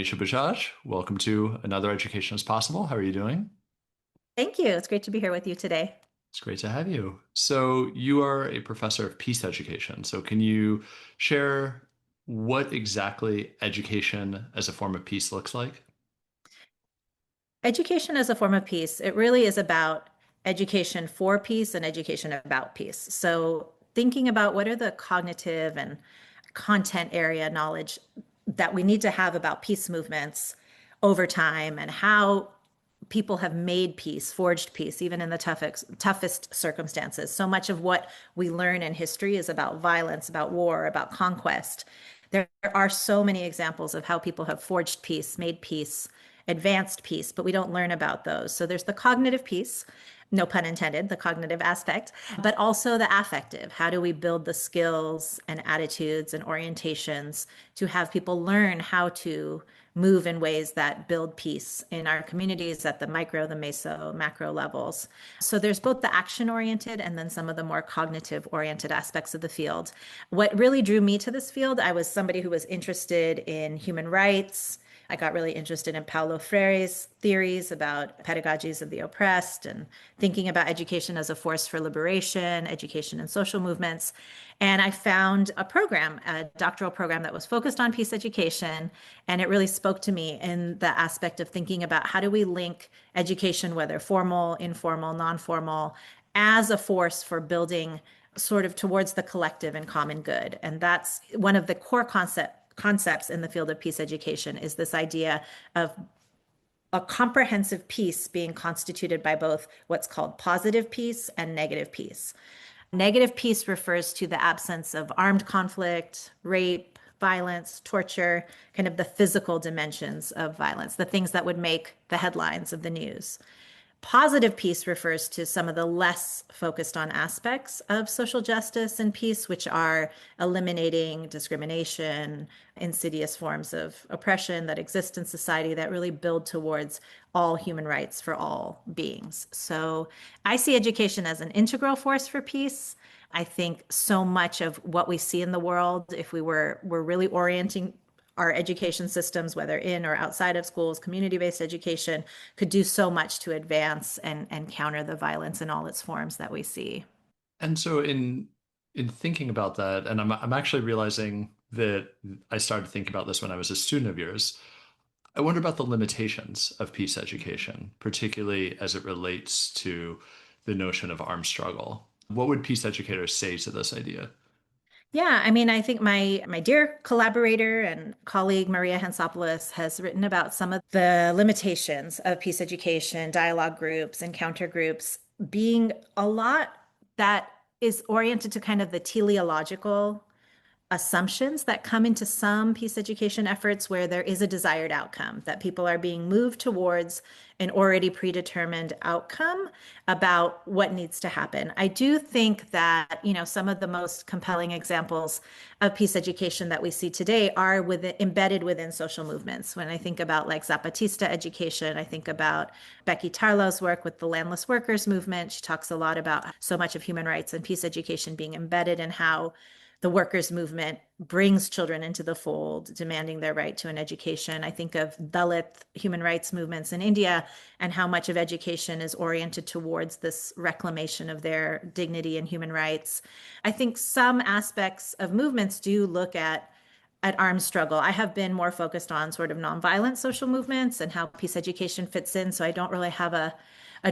Monisha Bajaj. Welcome to Another Education is Possible. How are you doing? Thank you. It's great to be here with you today. It's great to have you. So, you are a professor of peace education. So, can you share what exactly education as a form of peace looks like? Education as a form of peace, it really is about education for peace and education about peace. So, thinking about what are the cognitive and content area knowledge that we need to have about peace movements over time and how people have made peace, forged peace, even in the toughest circumstances. So much of what we learn in history is about violence, about war, about conquest. There are so many examples of how people have forged peace, made peace, advanced peace, but we don't learn about those. So there's the cognitive piece, no pun intended, the cognitive aspect, but also the affective. How do we build the skills and attitudes and orientations to have people learn how to move in ways that build peace in our communities at the micro, the meso, macro levels? So there's both the action oriented and then some of the more cognitive oriented aspects of the field. What really drew me to this field, I was somebody who was interested in human rights. I got really interested in Paulo Freire's theories about pedagogies of the oppressed and thinking about education as a force for liberation, education and social movements. And I found a program, a doctoral program that was focused on peace education. And it really spoke to me in the aspect of thinking about how do we link education, whether formal, informal, non-formal, as a force for building sort of towards the collective and common good. And that's one of the core concepts in the field of peace education is this idea of a comprehensive peace being constituted by both what's called positive peace and negative peace. Negative peace refers to the absence of armed conflict, rape, violence, torture, kind of the physical dimensions of violence, the things that would make the headlines of the news. Positive peace refers to some of the less focused on aspects of social justice and peace, which are eliminating discrimination, insidious forms of oppression that exist in society that really build towards all human rights for all beings. So I see education as an integral force for peace. I think so much of what we see in the world, if we're really orienting our education systems, whether in or outside of schools, community-based education could do so much to advance and counter the violence in all its forms that we see. And so, in thinking about that, and I'm actually realizing that I started thinking about this when I was a student of yours. I wonder about the limitations of peace education, particularly as it relates to the notion of armed struggle. What would peace educators say to this idea? Yeah, I mean, I think my dear collaborator and colleague Maria Hansopoulos has written about some of the limitations of peace education, dialogue groups, encounter groups being a lot that is oriented to kind of the teleological assumptions that come into some peace education efforts where there is a desired outcome, that people are being moved towards an already predetermined outcome about what needs to happen. I do think that, some of the most compelling examples of peace education that we see today are embedded within social movements. When I think about like Zapatista education, I think about Becky Tarlow's work with the landless workers movement. She talks a lot about so much of human rights and peace education being embedded in how the workers' movement brings children into the fold, demanding their right to an education. I think of Dalit human rights movements in India and how much of education is oriented towards this reclamation of their dignity and human rights. I think some aspects of movements do look at armed struggle. I have been more focused on sort of nonviolent social movements and how peace education fits in. So I don't really have a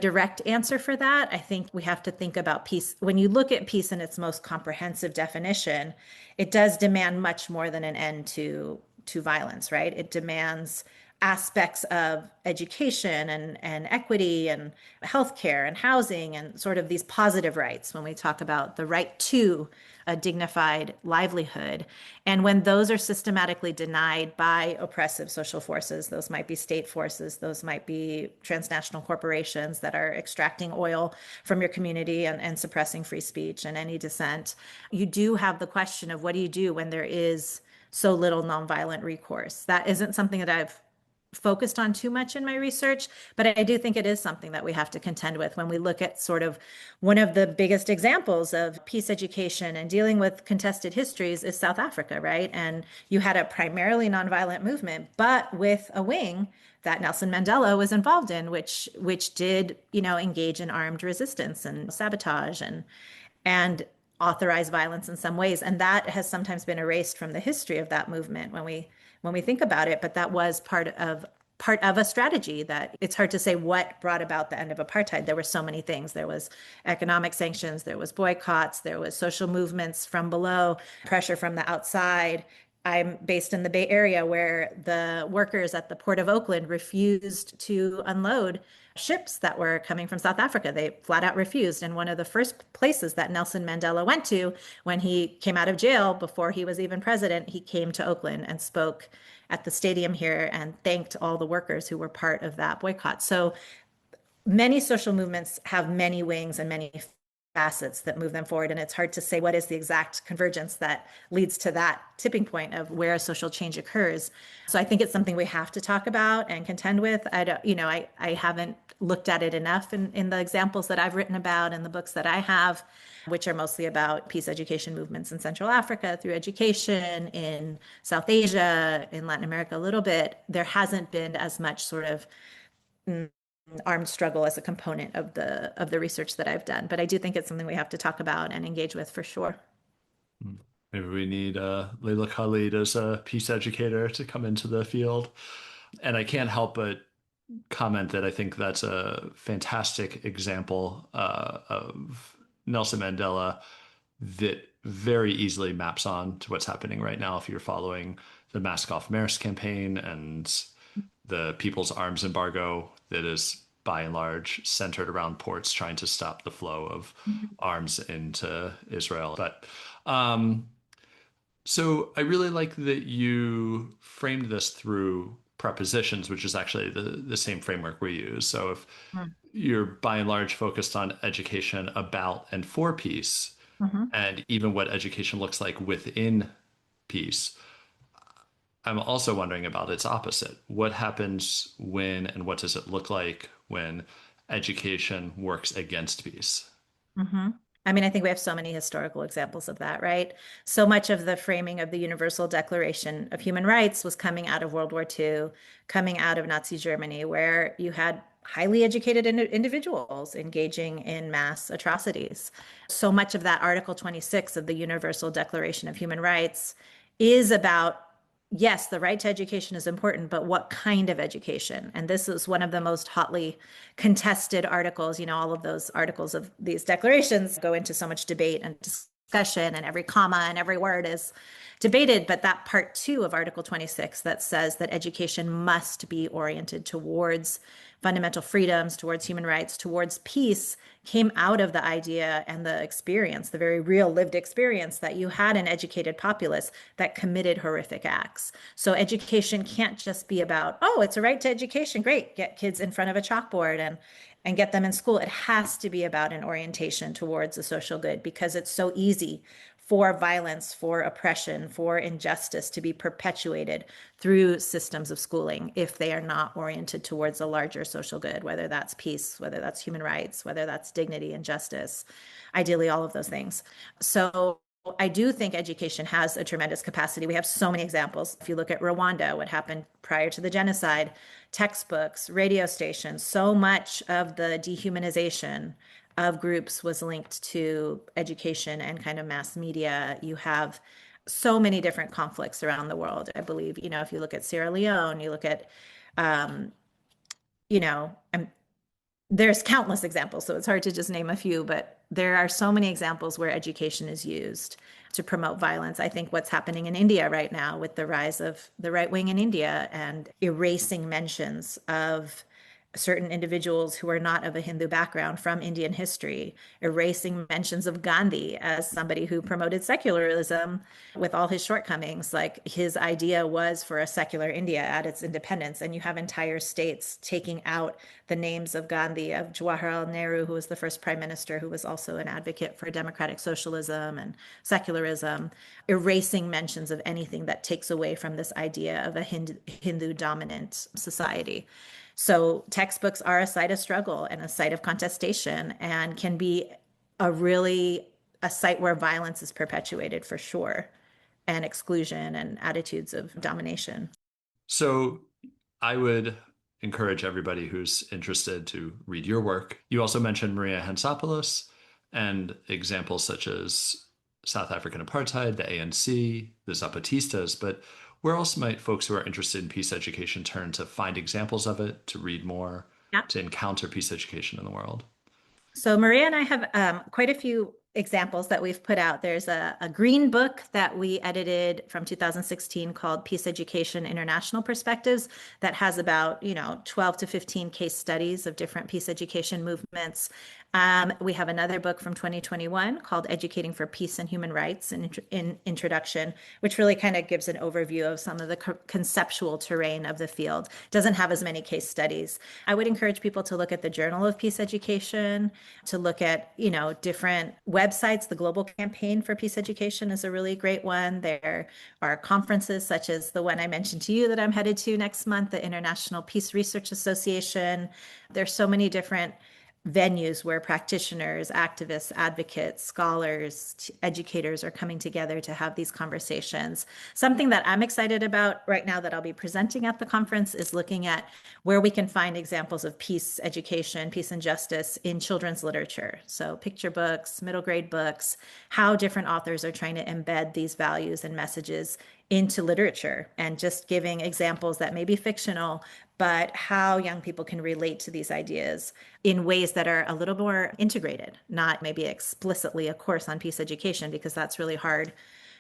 direct answer for that. I think we have to think about peace. When you look at peace in its most comprehensive definition, it does demand much more than an end to violence, right? It demands aspects of education and equity and healthcare and housing and sort of these positive rights when we talk about the right to a dignified livelihood. And when those are systematically denied by oppressive social forces, those might be state forces, those might be transnational corporations that are extracting oil from your community and suppressing free speech and any dissent, you do have the question of what do you do when there is so little nonviolent recourse? That isn't something that I've focused on too much in my research, but I do think it is something that we have to contend with when we look at sort of one of the biggest examples of peace education and dealing with contested histories is South Africa, right? And you had a primarily nonviolent movement, but with a wing that Nelson Mandela was involved in, which did, engage in armed resistance and sabotage and authorize violence in some ways. And that has sometimes been erased from the history of that movement when we think about it. But that was part of a strategy that it's hard to say what brought about the end of apartheid. There were so many things. There was economic sanctions, there was boycotts, there was social movements from below, pressure from the outside. I'm based in the Bay Area where the workers at the Port of Oakland refused to unload ships that were coming from South Africa. They flat out refused. And one of the first places that Nelson Mandela went to when he came out of jail before he was even president, he came to Oakland and spoke at the stadium here and thanked all the workers who were part of that boycott. So many social movements have many wings and many facets that move them forward. And it's hard to say what is the exact convergence that leads to that tipping point of where social change occurs. So I think it's something we have to talk about and contend with. I don't, I haven't looked at it enough in the examples that I've written about and the books that I have, which are mostly about peace education movements in Central Africa through education, in South Asia, in Latin America a little bit. There hasn't been as much sort of armed struggle as a component of the research that I've done. But I do think it's something we have to talk about and engage with for sure. Hmm. Maybe we need Leila Khalid as a peace educator to come into the field. And I can't help but comment that I think that's a fantastic example of Nelson Mandela that very easily maps on to what's happening right now if you're following the Mask Off Maersk campaign and the People's Arms embargo that is by and large centered around ports trying to stop the flow of arms into Israel. But so I really like that you framed this through prepositions, which is actually the same framework we use. So if you're by and large focused on education about and for peace, Mm-hmm. and even what education looks like within peace, I'm also wondering about its opposite. What happens when and what does it look like when education works against peace? Mm-hmm. I mean, I think we have so many historical examples of that, right? So much of the framing of the Universal Declaration of Human Rights was coming out of World War II, coming out of Nazi Germany, where you had highly educated individuals engaging in mass atrocities. So much of that Article 26 of the Universal Declaration of Human Rights is about, yes, the right to education is important, but what kind of education? And this is one of the most hotly contested articles. All of those articles of these declarations go into so much debate and discussion, and every comma and every word is debated. But that part two of Article 26 that says that education must be oriented towards fundamental freedoms, towards human rights, towards peace, came out of the idea and the experience, the very real lived experience that you had an educated populace that committed horrific acts. So education can't just be about, oh, it's a right to education. Great. Get kids in front of a chalkboard and get them in school. It has to be about an orientation towards a social good because it's so easy for violence, for oppression, for injustice to be perpetuated through systems of schooling if they are not oriented towards a larger social good, whether that's peace, whether that's human rights, whether that's dignity and justice, ideally all of those things. So I do think education has a tremendous capacity. We have so many examples. If you look at Rwanda, what happened prior to the genocide, textbooks, radio stations, so much of the dehumanization of groups was linked to education and kind of mass media. You have so many different conflicts around the world. I believe, if you look at Sierra Leone, you look at, um, you know, there's countless examples, so it's hard to just name a few, but there are so many examples where education is used to promote violence. I think what's happening in India right now with the rise of the right wing in India and erasing mentions of certain individuals who are not of a Hindu background from Indian history, erasing mentions of Gandhi as somebody who promoted secularism with all his shortcomings. Like his idea was for a secular India at its independence, and you have entire states taking out the names of Gandhi, of Jawaharlal Nehru, who was the first prime minister, who was also an advocate for democratic socialism and secularism, erasing mentions of anything that takes away from this idea of a Hindu dominant society. So textbooks are a site of struggle and a site of contestation and can be a site where violence is perpetuated for sure, and exclusion and attitudes of domination. So I would encourage everybody who's interested to read your work. You also mentioned Maria Hansopoulos and examples such as South African apartheid, the ANC, the Zapatistas, but where else might folks who are interested in peace education turn to find examples of it, to read more, Yeah. to encounter peace education in the world? So Maria and I have quite a few examples that we've put out. There's a green book that we edited from 2016 called Peace Education International Perspectives that has about, 12 to 15 case studies of different peace education movements. We have another book from 2021 called Educating for Peace and Human Rights in Introduction, which really kind of gives an overview of some of the conceptual terrain of the field. Doesn't have as many case studies. I would encourage people to look at the Journal of Peace Education, to look at, different websites. The Global Campaign for Peace Education is a really great one. There are conferences such as the one I mentioned to you that I'm headed to next month, the International Peace Research Association. There's so many different venues where practitioners, activists, advocates, scholars, educators are coming together to have these conversations. Something that I'm excited about right now that I'll be presenting at the conference is looking at where we can find examples of peace education, peace and justice in children's literature. So picture books, middle grade books, how different authors are trying to embed these values and messages into literature, and just giving examples that may be fictional, but how young people can relate to these ideas in ways that are a little more integrated, not maybe explicitly a course on peace education, because that's really hard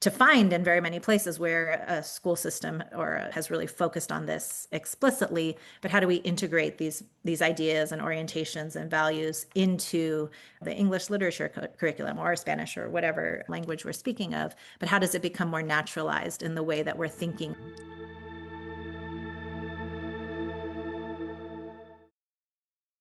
to find in very many places where a school system or has really focused on this explicitly. But how do we integrate these ideas and orientations and values into the English literature curriculum or Spanish or whatever language we're speaking of? But how does it become more naturalized in the way that we're thinking?